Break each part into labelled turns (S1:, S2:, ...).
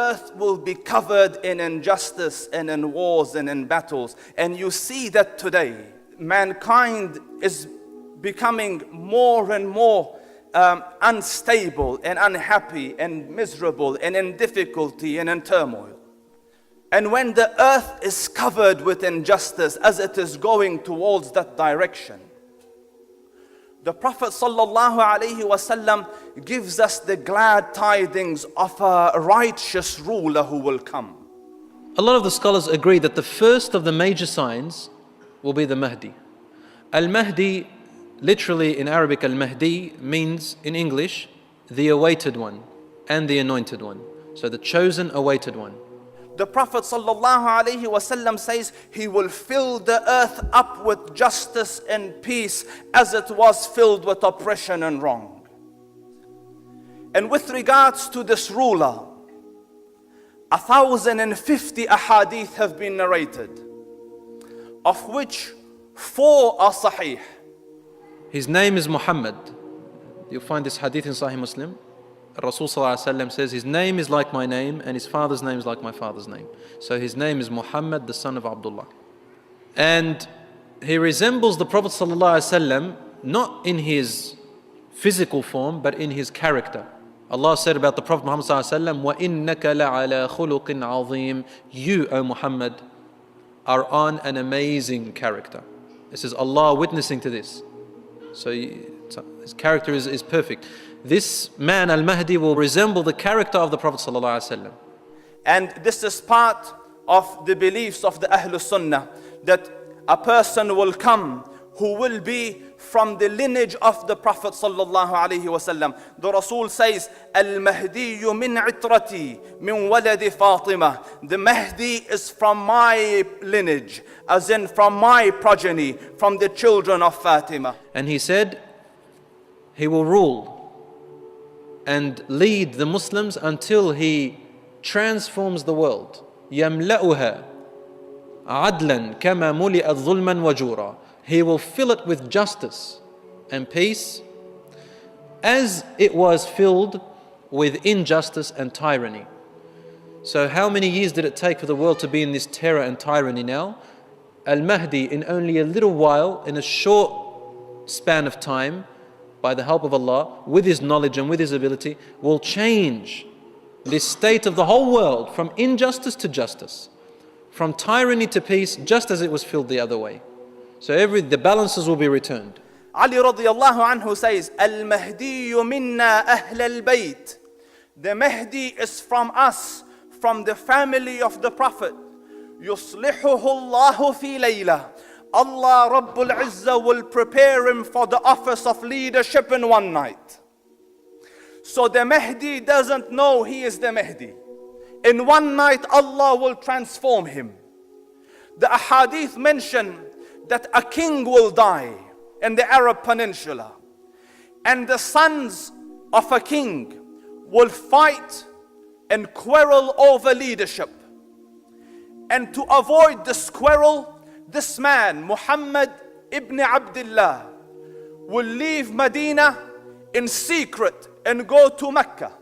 S1: earth will be covered in injustice and in wars and in battles. And you see that today, mankind is becoming more and more unstable and unhappy and miserable and in difficulty and in turmoil. And when the earth is covered with injustice as it is going towards that direction, the Prophet ﷺ gives us the glad tidings of a righteous ruler who will come.
S2: A lot of the scholars agree that the first of the major signs will be the Mahdi. Al-Mahdi, literally in Arabic, Al-Mahdi means in English, the awaited one and the anointed one. So the chosen awaited one.
S1: The Prophet ﷺ says he will fill the earth up with justice and peace as it was filled with oppression and wrong. And with regards to this ruler, 1,050 ahadith have been narrated, of which 4 are sahih.
S2: His name is Muhammad. You'll find this hadith in Sahih Muslim. Rasul ﷺ says, his name is like my name and his father's name is like my father's name. So his name is Muhammad, the son of Abdullah. And he resembles the Prophet ﷺ not in his physical form, but in his character. Allah said about the Prophet Muhammad ﷺ, وَإِنَّكَ لَعَلَى خُلُقٍ عَظِيمٍ. You, O Muhammad, are on an amazing character. This is Allah witnessing to this. So his character is perfect. This man, Al-Mahdi, will resemble the character of the Prophet ﷺ.
S1: And this is part of the beliefs of the Ahlul Sunnah, that a person will come who will be from the lineage of the Prophet ﷺ. The Rasul says, Al-Mahdiyu min itrati min waladi Fatima. The Mahdi is from my lineage, as in from my progeny, from the children of Fatima.
S2: And he said, he will rule and lead the Muslims until he transforms the world. يَمْلَأُهَا عَدْلًا كَمَا مُلِئَتْ ظُلْمًا وَجُورًا. He will fill it with justice and peace as it was filled with injustice and tyranny. So how many years did it take for the world to be in this terror and tyranny now? Al-Mahdi, in only a little while, in a short span of time, by the help of Allah, with his knowledge and with his ability, will change this state of the whole world from injustice to justice, from tyranny to peace, just as it was filled the other way. So the balances will be returned.
S1: Ali radiyallahu anhu says, Al-Mahdiyu minna ahl al-bayt. The Mahdi is from us, from the family of the Prophet. Yuslihuhu Allahu fi layla. Allah Rabbul Izzah will prepare him for the office of leadership in one night. So the Mahdi doesn't know he is the Mahdi. In one night Allah will transform him. The ahadith mention that a king will die in the Arab Peninsula, and the sons of a king will fight and quarrel over leadership. And to avoid this quarrel, this man, Muhammad ibn Abdullah, will leave Medina in secret and go to Mecca,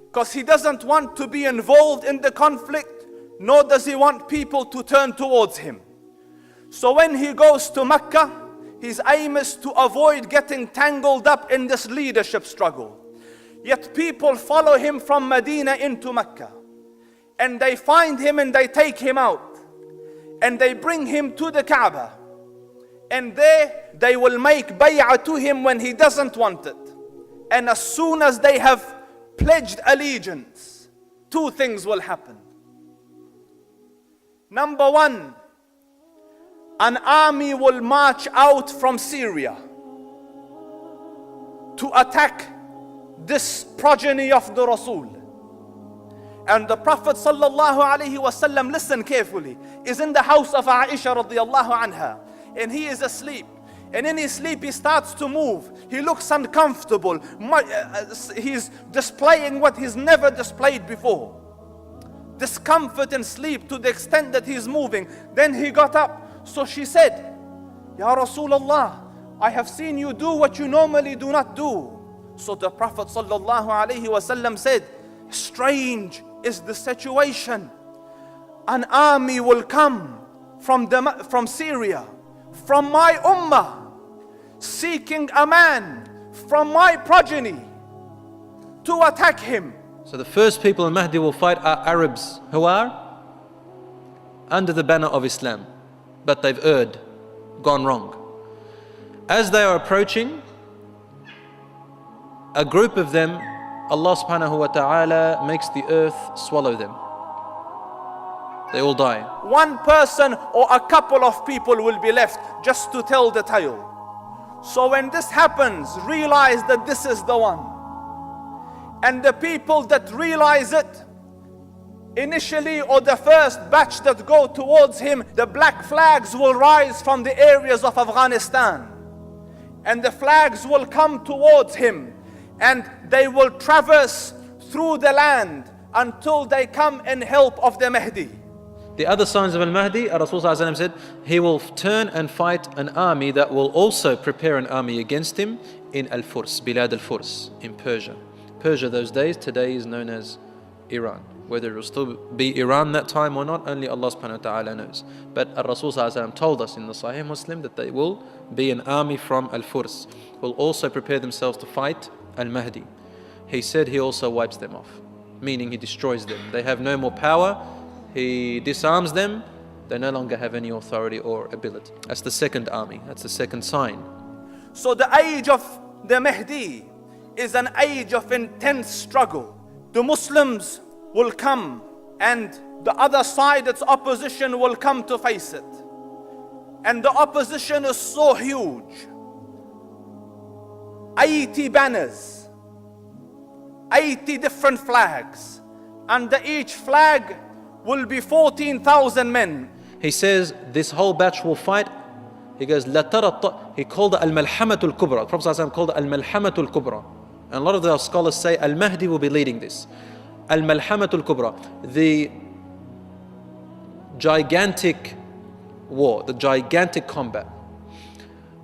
S1: because he doesn't want to be involved in the conflict, nor does he want people to turn towards him. So when he goes to Mecca, his aim is to avoid getting tangled up in this leadership struggle. Yet people follow him from Medina into Mecca, and they find him and they take him out. And they bring him to the Kaaba. And there they will make bay'ah to him when he doesn't want it. And as soon as they have pledged allegiance, 2 things will happen. Number 1, an army will march out from Syria to attack this progeny of the Rasul. And the Prophet ﷺ, listen carefully, is in the house of Aisha radiyallahu anha, and he is asleep. And in his sleep he starts to move. He looks uncomfortable. He's displaying what he's never displayed before. Discomfort in sleep to the extent that he's moving. Then he got up. So she said, Ya Rasulullah, I have seen you do what you normally do not do. So the Prophet ﷺ said, strange, is the situation. An army will come from Syria, from my ummah, seeking a man from my progeny to attack him.
S2: So the first people in Mahdi will fight are Arabs who are under the banner of Islam, but they've erred, gone wrong. As they are approaching, a group of them, Allah subhanahu wa ta'ala makes the earth swallow them. They all die.
S1: One person or a couple of people will be left just to tell the tale. So when this happens, realize that this is the one. And the people that realize it, initially, or the first batch that go towards him, the black flags will rise from the areas of Afghanistan. And the flags will come towards him. And they will traverse through the land until they come in help of the Mahdi.
S2: The other signs of Al-Mahdi, Rasulullah said, he will turn and fight an army that will also prepare an army against him in Al-Furs, Bilad Al-Furs, in Persia. Persia those days, today is known as Iran. Whether it will still be Iran that time or not, only Allah subhanahu wa ta'ala knows. But Rasulullah told us in the Sahih Muslim that they will be an army from Al-Furs, will also prepare themselves to fight Al-Mahdi. He said he also wipes them off, meaning he destroys them. They have no more power. He disarms them. They no longer have any authority or ability. That's the second army. That's the second sign.
S1: So the age of the Mahdi is an age of intense struggle. The Muslims will come and the other side, its opposition, will come to face it. And the opposition is so huge. 80 banners, 80 different flags. Under each flag will be 14,000 men.
S2: He says this whole batch will fight. He goes, he called it Al-Malhamatul Kubra. The Prophet ﷺ called it Al-Malhamatul Kubra. And a lot of the scholars say Al-Mahdi will be leading this. Al-Malhamatul Kubra, the gigantic war, the gigantic combat.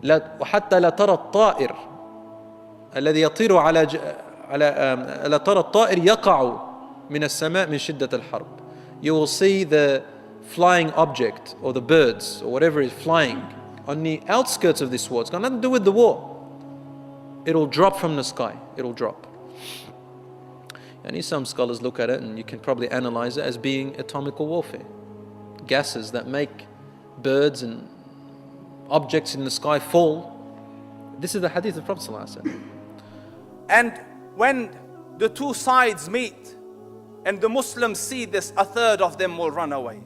S2: وحتى لا ترى الطائر الذي يطير على لا ترى الطائر يقع من السماء من شدة الحرب. You will see the flying object or the birds or whatever is flying on the outskirts of this war. It's got nothing to do with the war. It'll drop from the sky. It'll drop. And some scholars look at it, and you can probably analyze it as being atomical warfare. Gases that make birds and objects in the sky fall. This is the hadith of Prophet ﷺ.
S1: And when the two sides meet and the Muslims see this, a third of them will run away.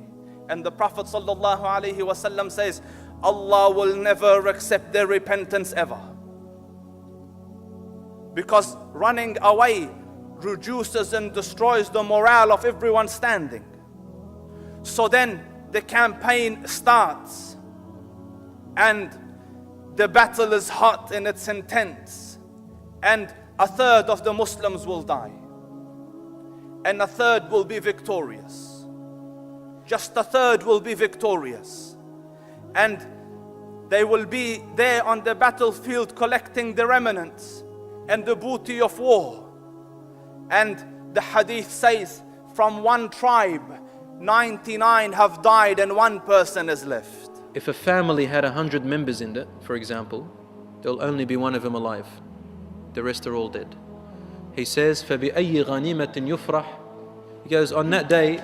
S1: And the Prophet ﷺ says, Allah will never accept their repentance ever. Because running away reduces and destroys the morale of everyone standing. So then the campaign starts and the battle is hot and it's intense, and a third of the Muslims will die and a third will be victorious. Just a third will be victorious, and they will be there on the battlefield collecting the remnants and the booty of war. And the hadith says, from one tribe, 99 have died and one person is left.
S2: If a family had 100 members in it, for example, there'll only be one of them alive. The rest are all dead. He says, فَبِأَيِّ غَنِيمَةٍ يُفْرَحْ. He goes, on that day,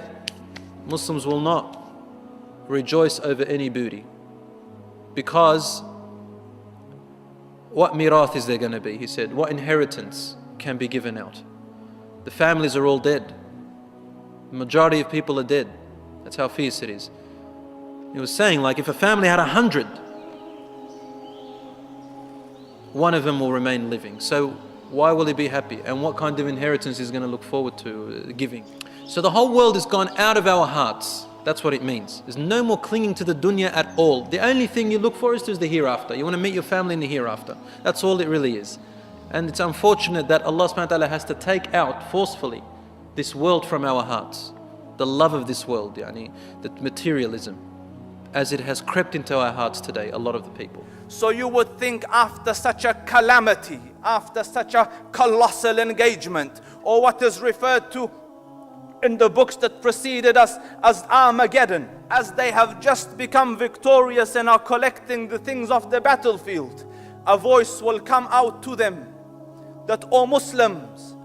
S2: Muslims will not rejoice over any booty. Because what mirath is there going to be? He said, what inheritance can be given out? The families are all dead. The majority of people are dead. That's how fierce it is. He was saying, like, if a family had 100, one of them will remain living. So why will he be happy? And what kind of inheritance is going to look forward to giving? So the whole world has gone out of our hearts. That's what it means. There's no more clinging to the dunya at all. The only thing you look for is the hereafter. You want to meet your family in the hereafter. That's all it really is. And it's unfortunate that Allah subhanahu wa ta'ala has to take out forcefully this world from our hearts. The love of this world, the materialism, as it has crept into our hearts today, a lot of the people.
S1: So you would think after such a calamity, after such a colossal engagement, or what is referred to in the books that preceded us as Armageddon, as they have just become victorious and are collecting the things of the battlefield, a voice will come out to them that, O Muslims,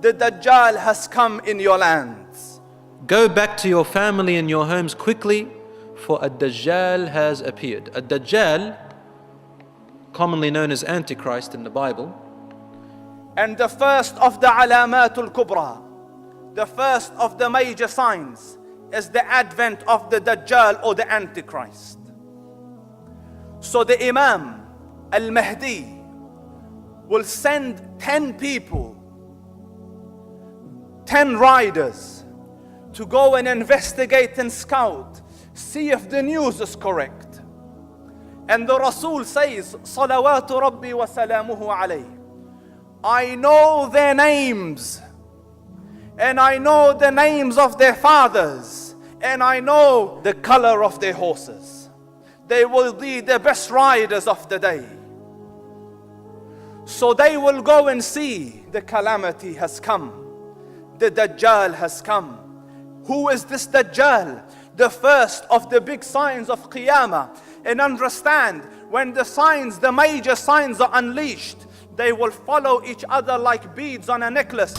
S1: the Dajjal has come in your lands.
S2: Go back to your family and your homes quickly, for a Dajjal has appeared. A Dajjal, commonly known as Antichrist in the Bible.
S1: And the first of the alamatul kubra, the first of the major signs, is the advent of the Dajjal or the Antichrist. So the Imam al-Mahdi will send 10 people, 10 riders, to go and investigate and scout, see if the news is correct. And the Rasul says, Salawatu Rabbi wa salamuhu alayhi, I know their names, and I know the names of their fathers, and I know the color of their horses. They will be the best riders of the day. So they will go and see the calamity has come. The Dajjal has come. Who is this Dajjal? The first of the big signs of Qiyamah. And understand, when the signs, the major signs are unleashed, they will follow each other like beads on a necklace.